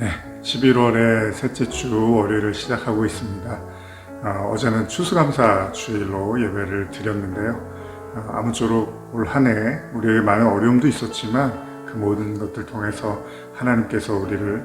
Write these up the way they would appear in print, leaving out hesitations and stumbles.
네, 11월의 셋째 주 월요일을 시작하고 있습니다. 어제는 추수감사 주일로 예배를 드렸는데요. 아무쪼록 올 한 해 우리에게 많은 어려움도 있었지만 그 모든 것들 통해서 하나님께서 우리를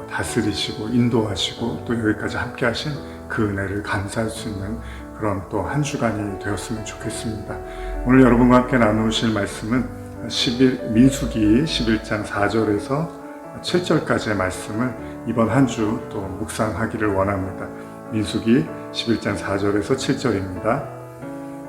다스리시고 인도하시고 또 여기까지 함께 하신 그 은혜를 감사할 수 있는 그런 또 한 주간이 되었으면 좋겠습니다. 오늘 여러분과 함께 나누실 말씀은 민수기 11장 4절에서 7절까지의 말씀을 이번 한 주 또 묵상하기를 원합니다. 민수기 11장 4절에서 7절입니다.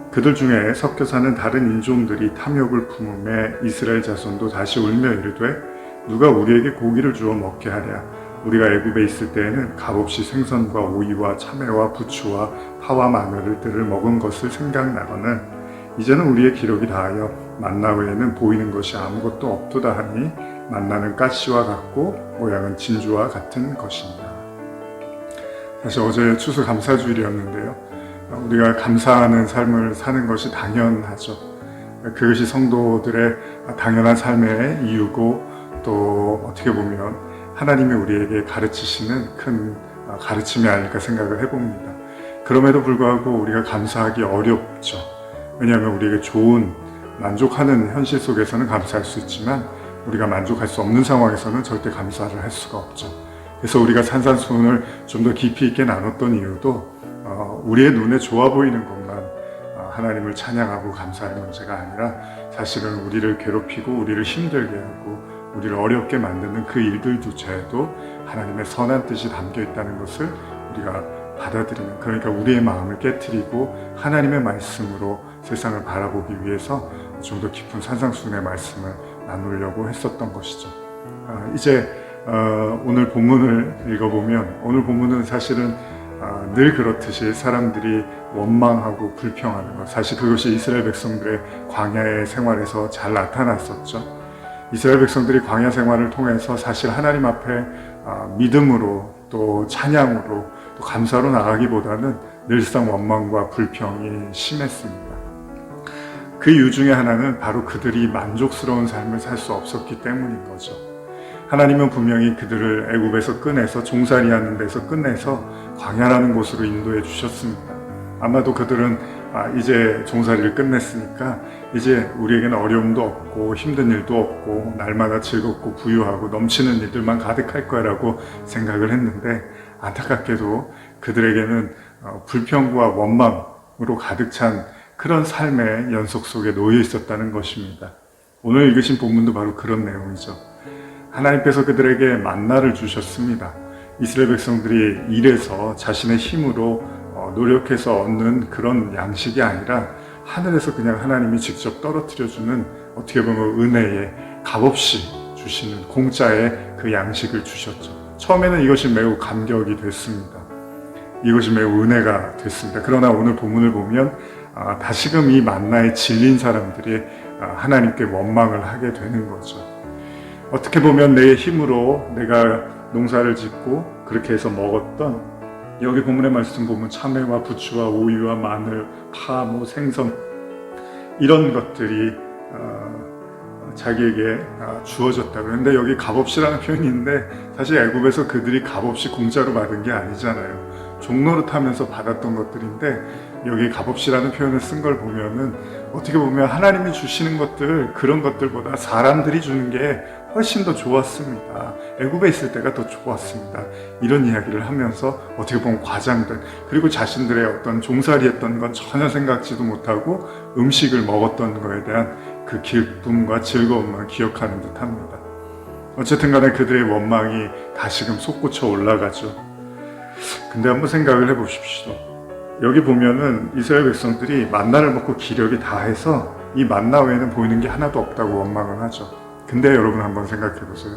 그들 중에 섞여 사는 다른 인종들이 탐욕을 품음에 이스라엘 자손도 다시 울며 이르되 누가 우리에게 고기를 주어 먹게 하랴. 우리가 애굽에 있을 때에는 값없이 생선과 오이와 참외와 부추와 파와 마늘을 먹은 것을 생각나거늘 이제는 우리의 기록이 다하여 만나 외에는 보이는 것이 아무것도 없도다 하니 만나는 가시와 같고 모양은 진주와 같은 것입니다. 사실 어제 추수감사주일이었는데요. 우리가 감사하는 삶을 사는 것이 당연하죠. 그것이 성도들의 당연한 삶의 이유고 또 어떻게 보면 하나님이 우리에게 가르치시는 큰 가르침이 아닐까 생각을 해봅니다. 그럼에도 불구하고 우리가 감사하기 어렵죠. 왜냐하면 우리에게 좋은 만족하는 현실 속에서는 감사할 수 있지만 우리가 만족할 수 없는 상황에서는 절대 감사를 할 수가 없죠. 그래서 우리가 산산수훈을 좀 더 깊이 있게 나눴던 이유도 우리의 눈에 좋아 보이는 것만 하나님을 찬양하고 감사할 문제가 아니라 사실은 우리를 괴롭히고 우리를 힘들게 하고 우리를 어렵게 만드는 그 일들조차에도 하나님의 선한 뜻이 담겨 있다는 것을 우리가 받아들이는, 그러니까 우리의 마음을 깨트리고 하나님의 말씀으로 세상을 바라보기 위해서 좀 더 깊은 산상수훈의 말씀을 나누려고 했었던 것이죠. 이제 오늘 본문을 읽어보면 오늘 본문은 사실은 늘 그렇듯이 사람들이 원망하고 불평하는 것, 사실 그것이 이스라엘 백성들의 광야의 생활에서 잘 나타났었죠. 이스라엘 백성들이 광야 생활을 통해서 사실 하나님 앞에 믿음으로 또 찬양으로 또 감사로 나가기보다는 늘상 원망과 불평이 심했습니다. 그 이유 중에 하나는 바로 그들이 만족스러운 삶을 살 수 없었기 때문인 거죠. 하나님은 분명히 그들을 애굽에서 꺼내서 종살이하는 데서 끝내서 광야라는 곳으로 인도해 주셨습니다. 아마도 그들은 이제 종살이를 끝냈으니까 이제 우리에게는 어려움도 없고 힘든 일도 없고 날마다 즐겁고 부유하고 넘치는 일들만 가득할 거라고 생각을 했는데 안타깝게도 그들에게는 불평과 원망으로 가득 찬 그런 삶의 연속 속에 놓여 있었다는 것입니다. 오늘 읽으신 본문도 바로 그런 내용이죠. 하나님께서 그들에게 만나를 주셨습니다. 이스라엘 백성들이 일해서 자신의 힘으로 노력해서 얻는 그런 양식이 아니라 하늘에서 그냥 하나님이 직접 떨어뜨려주는, 어떻게 보면 은혜에 값없이 주시는 공짜의 그 양식을 주셨죠. 처음에는 이것이 매우 감격이 됐습니다. 이것이 매우 은혜가 됐습니다. 그러나 오늘 본문을 보면 다시금 이 만나에 질린 사람들이 하나님께 원망을 하게 되는 거죠. 어떻게 보면 내 힘으로 내가 농사를 짓고 그렇게 해서 먹었던, 여기 본문의 말씀 보면 참외와 부추와 오이와 마늘, 파, 생선 이런 것들이 자기에게 주어졌다. 그런데 여기 값없이라는 표현이 있는데 사실 애굽에서 그들이 값없이 공짜로 받은 게 아니잖아요. 종노릇하면서 받았던 것들인데 여기 값없이라는 표현을 쓴 걸 보면은 어떻게 보면 하나님이 주시는 것들, 그런 것들보다 사람들이 주는 게 훨씬 더 좋았습니다. 애굽에 있을 때가 더 좋았습니다. 이런 이야기를 하면서 어떻게 보면 과장된, 그리고 자신들의 어떤 종살이했던 건 전혀 생각지도 못하고 음식을 먹었던 거에 대한 그 기쁨과 즐거움만 기억하는 듯 합니다. 어쨌든 간에 그들의 원망이 다시금 솟구쳐 올라가죠. 근데 한번 생각을 해보십시오. 여기 보면은 이스라엘 백성들이 만나를 먹고 기력이 다해서 이 만나 외에는 보이는 게 하나도 없다고 원망을 하죠. 근데 여러분 한번 생각해 보세요.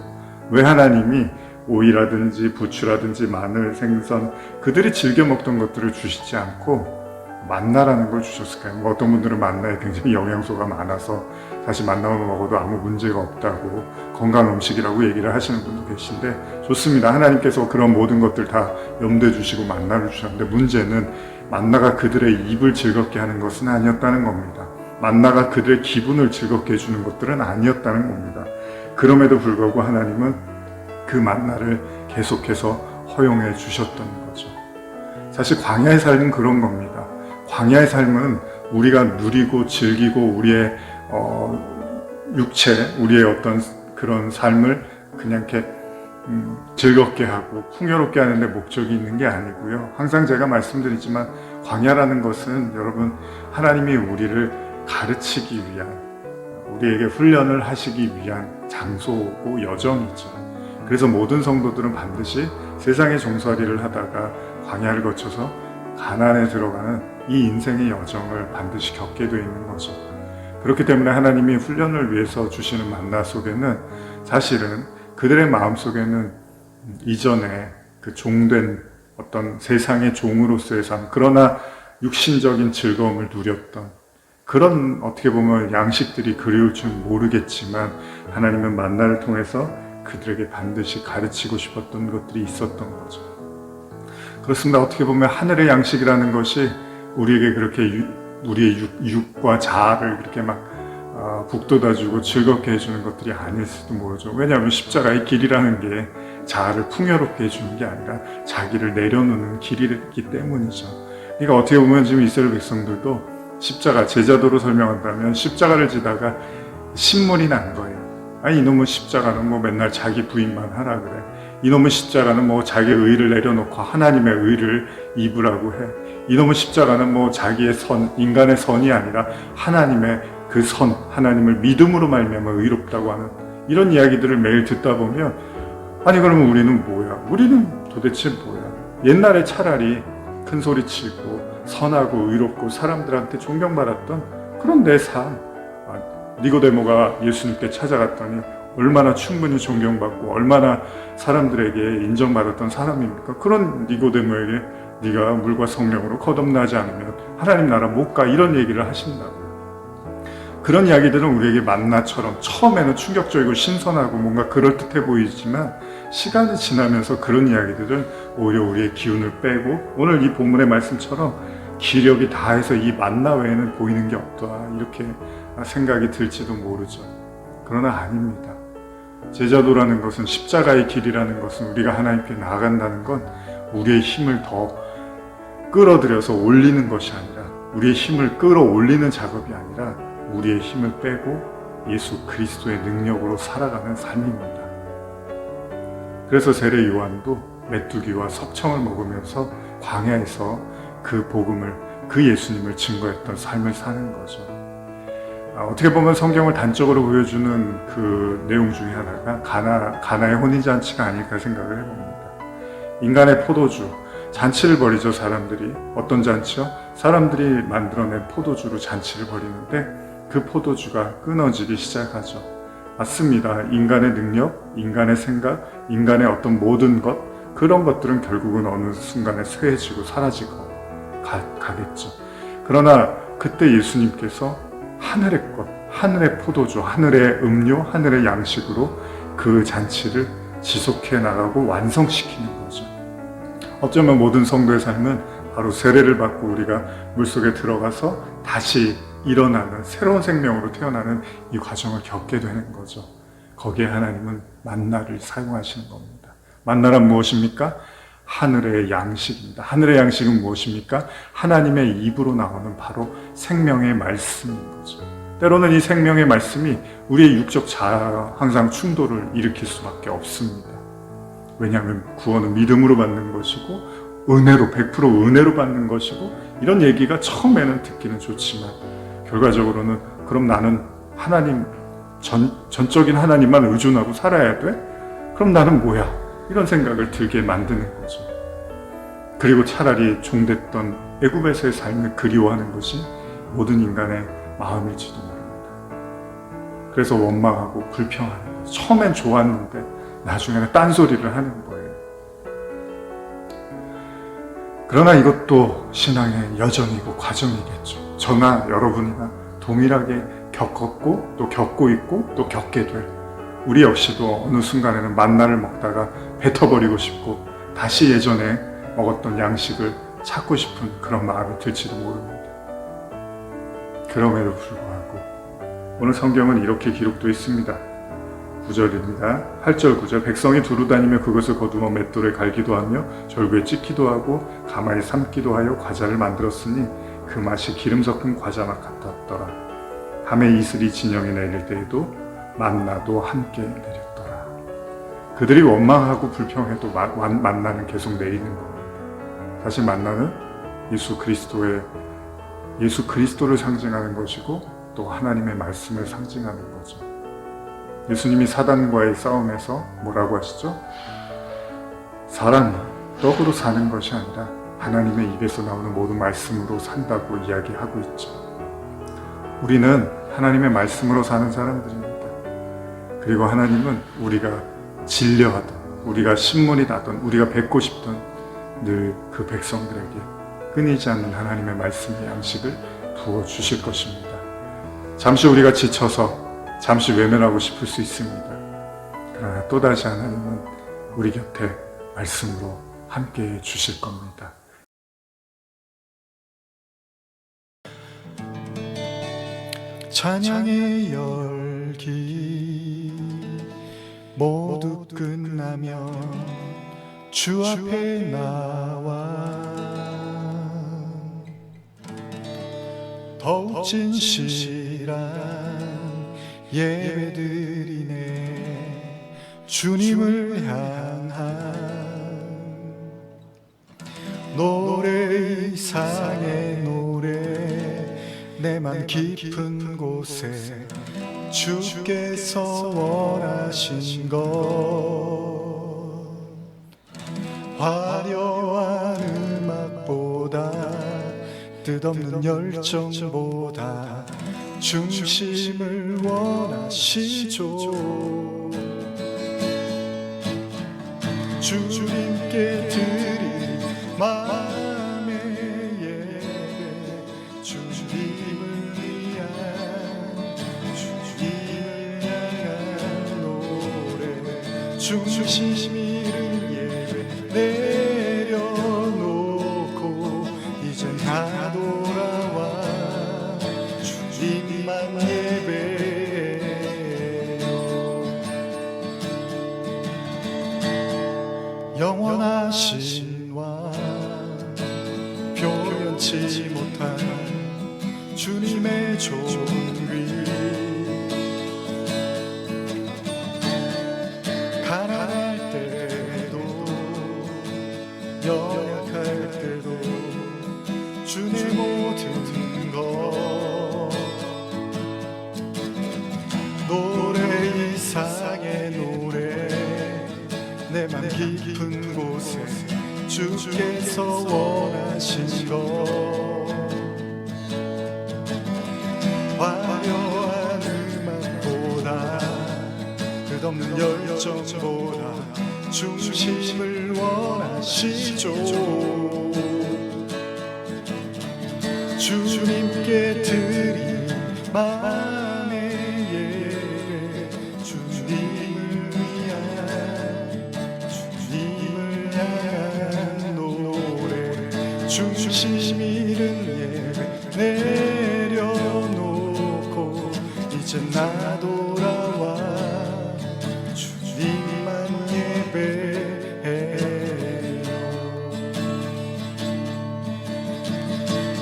왜 하나님이 오이라든지 부추라든지 마늘, 생선, 그들이 즐겨 먹던 것들을 주시지 않고 만나라는 걸 주셨을까요? 어떤 분들은 만나에 굉장히 영양소가 많아서 사실 만나만 먹어도 아무 문제가 없다고 건강 음식이라고 얘기를 하시는 분도 계신데 좋습니다. 하나님께서 그런 모든 것들 다 염두에 주시고 만나를 주셨는데 문제는 만나가 그들의 입을 즐겁게 하는 것은 아니었다는 겁니다. 만나가 그들의 기분을 즐겁게 해주는 것들은 아니었다는 겁니다. 그럼에도 불구하고 하나님은 그 만나를 계속해서 허용해 주셨던 거죠. 사실 광야의 삶은 그런 겁니다. 광야의 삶은 우리가 누리고 즐기고 우리의 육체, 우리의 어떤 그런 삶을 그냥 이렇게 즐겁게 하고 풍요롭게 하는 데 목적이 있는 게 아니고요. 항상 제가 말씀드리지만 광야라는 것은 여러분 하나님이 우리를 가르치기 위한, 우리에게 훈련을 하시기 위한 장소고 여정이죠. 그래서 모든 성도들은 반드시 세상의 종살이를 하다가 광야를 거쳐서 가나안에 들어가는 이 인생의 여정을 반드시 겪게 되어 있는 거죠. 그렇기 때문에 하나님이 훈련을 위해서 주시는 만나 속에는 사실은 그들의 마음속에는 이전에 그 종된 어떤 세상의 종으로서의 삶, 그러나 육신적인 즐거움을 누렸던 그런 어떻게 보면 양식들이 그리울 줄 모르겠지만 하나님은 만나를 통해서 그들에게 반드시 가르치고 싶었던 것들이 있었던 거죠. 그렇습니다. 어떻게 보면 하늘의 양식이라는 것이 우리에게 그렇게 우리의 육과 자아를 이렇게 막 북돋아주고 즐겁게 해주는 것들이 아닐 수도 모르죠. 왜냐하면 십자가의 길이라는 게 자아를 풍요롭게 해주는 게 아니라 자기를 내려놓는 길이기 때문이죠. 그러니까 어떻게 보면 지금 이스라엘 백성들도 십자가, 제자도로 설명한다면 십자가를 지다가 신물이 난 거예요. 아니 이놈의 십자가는 뭐 맨날 자기 부인만 하라 그래. 이놈의 십자가는 뭐 자기의 의를 내려놓고 하나님의 의를 입으라고 해. 이놈의 십자가는 뭐 자기의 선, 인간의 선이 아니라 하나님의 그 선, 하나님을 믿음으로 말미암아 의롭다고 하는 이런 이야기들을 매일 듣다 보면 아니 그러면 우리는 뭐야? 우리는 도대체 뭐야? 옛날에 차라리 큰 소리 치고 선하고 의롭고 사람들한테 존경받았던 그런 내 삶, 니고데모가 예수님께 찾아갔더니 얼마나 충분히 존경받고 얼마나 사람들에게 인정받았던 사람입니까? 그런 니고데모에게 네가 물과 성령으로 거듭나지 않으면 하나님 나라 못 가, 이런 얘기를 하신다고요. 그런 이야기들은 우리에게 만나처럼 처음에는 충격적이고 신선하고 뭔가 그럴듯해 보이지만 시간이 지나면서 그런 이야기들은 오히려 우리의 기운을 빼고 오늘 이 본문의 말씀처럼 기력이 다해서 이 만나 외에는 보이는 게 없다, 이렇게 생각이 들지도 모르죠. 그러나 아닙니다. 제자도라는 것은, 십자가의 길이라는 것은, 우리가 하나님께 나아간다는 건 우리의 힘을 더 끌어들여서 올리는 것이 아니라, 우리의 힘을 끌어올리는 작업이 아니라 우리의 힘을 빼고 예수 그리스도의 능력으로 살아가는 삶입니다. 그래서 세례 요한도 메뚜기와 석청을 먹으면서 광야에서 그 복음을, 그 예수님을 증거했던 삶을 사는 거죠. 어떻게 보면 성경을 단적으로 보여주는 그 내용 중에 하나가 가나의 혼인잔치가 아닐까 생각을 해봅니다. 인간의 포도주, 잔치를 벌이죠. 사람들이. 어떤 잔치요? 사람들이 만들어낸 포도주로 잔치를 벌이는데 그 포도주가 끊어지기 시작하죠. 맞습니다. 인간의 능력, 인간의 생각, 인간의 어떤 모든 것, 그런 것들은 결국은 어느 순간에 쇠해지고 사라지고 가겠죠. 그러나 그때 예수님께서 하늘의 것, 하늘의 포도주, 하늘의 음료, 하늘의 양식으로 그 잔치를 지속해 나가고 완성시키는 거죠. 어쩌면 모든 성도의 삶은 바로 세례를 받고 우리가 물속에 들어가서 다시 일어나는 새로운 생명으로 태어나는 이 과정을 겪게 되는 거죠. 거기에 하나님은 만나를 사용하시는 겁니다. 만나란 무엇입니까? 하늘의 양식입니다. 하늘의 양식은 무엇입니까? 하나님의 입으로 나오는 바로 생명의 말씀인 거죠. 때로는 이 생명의 말씀이 우리의 육적 자아와 항상 충돌을 일으킬 수밖에 없습니다. 왜냐하면 구원은 믿음으로 받는 것이고 은혜로, 100% 은혜로 받는 것이고, 이런 얘기가 처음에는 듣기는 좋지만 결과적으로는 그럼 나는 하나님, 전적인 하나님만 의존하고 살아야 돼? 그럼 나는 뭐야? 이런 생각을 들게 만드는 거죠. 그리고 차라리 종됐던 애굽에서의 삶을 그리워하는 것이 모든 인간의 마음일지도 모릅니다. 그래서 원망하고 불평하는 거죠. 처음엔 좋았는데 나중에는 딴소리를 하는 거예요. 그러나 이것도 신앙의 여정이고 과정이겠죠. 저나 여러분이나 동일하게 겪었고 또 겪고 있고 또 겪게 될, 우리 역시도 어느 순간에는 만나를 먹다가 뱉어버리고 싶고 다시 예전에 먹었던 양식을 찾고 싶은 그런 마음이 들지도 모릅니다. 그럼에도 불구하고 오늘 성경은 이렇게 기록되어 있습니다. 9절입니다. 8절 9절 백성이 두루다니며 그것을 거두어 맷돌에 갈기도 하며 절구에 찍기도 하고 가마에 삶기도 하여 과자를 만들었으니 그 맛이 기름 섞은 과자 맛 같았더라. 밤에 이슬이 진영에 내릴 때에도 만나도 함께 내렸더라. 그들이 원망하고 불평해도 만나는 계속 내리는 겁니다. 사실 만나는 예수 그리스도를 상징하는 것이고 또 하나님의 말씀을 상징하는 거죠. 예수님이 사단과의 싸움에서 뭐라고 하시죠? 사람이 떡으로 사는 것이 아니라 하나님의 입에서 나오는 모든 말씀으로 산다고 이야기하고 있죠. 우리는 하나님의 말씀으로 사는 사람들입니다. 그리고 하나님은 우리가 질려하던, 우리가 신문이 나던, 우리가 뵙고 싶던 늘 그 백성들에게 끊이지 않는 하나님의 말씀의 양식을 부어주실 것입니다. 잠시 우리가 지쳐서 잠시 외면하고 싶을 수 있습니다. 그러나 또다시 하나님은 우리 곁에 말씀으로 함께해 주실 겁니다. 찬양의 열기 모두 끝나면 주 앞에 나와 더욱 진실한 예배드리네. 주님을 향한 노래 이상의 노래 내 맘 깊은 곳에 주께서 원하신 것 화려한 음악보다 뜻없는 열정보다 중심을 원하시죠. 주님께 드릴 마음의 예배 주님을 향한 노래 중심 잃은 예배 내려놓고 이젠 다 돌아와 주님만 예배해요. 영원하신 왕 표현치 못한 주님의 존귀 가난할 때도 연약할 때도 주의 모든 것 노래 이상의 노래 내 맘 깊은 곳에 주께서 원하신 것 화려한 음악보다 끝없는 열정보다 중심을 원하시죠. 주님께 드릴 마음의 예배 주님을 향한 노래 중심 잃은 예배 내려놓고 이제 나 돌아와 주님만 예배해요.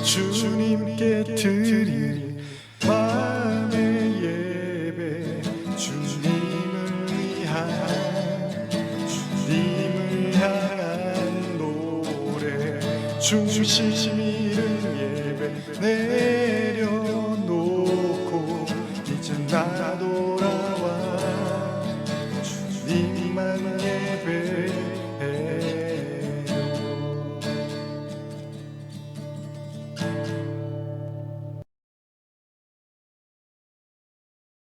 주님께 드릴 마음의 예배 주님을 향한 노래 중심 잃은 예배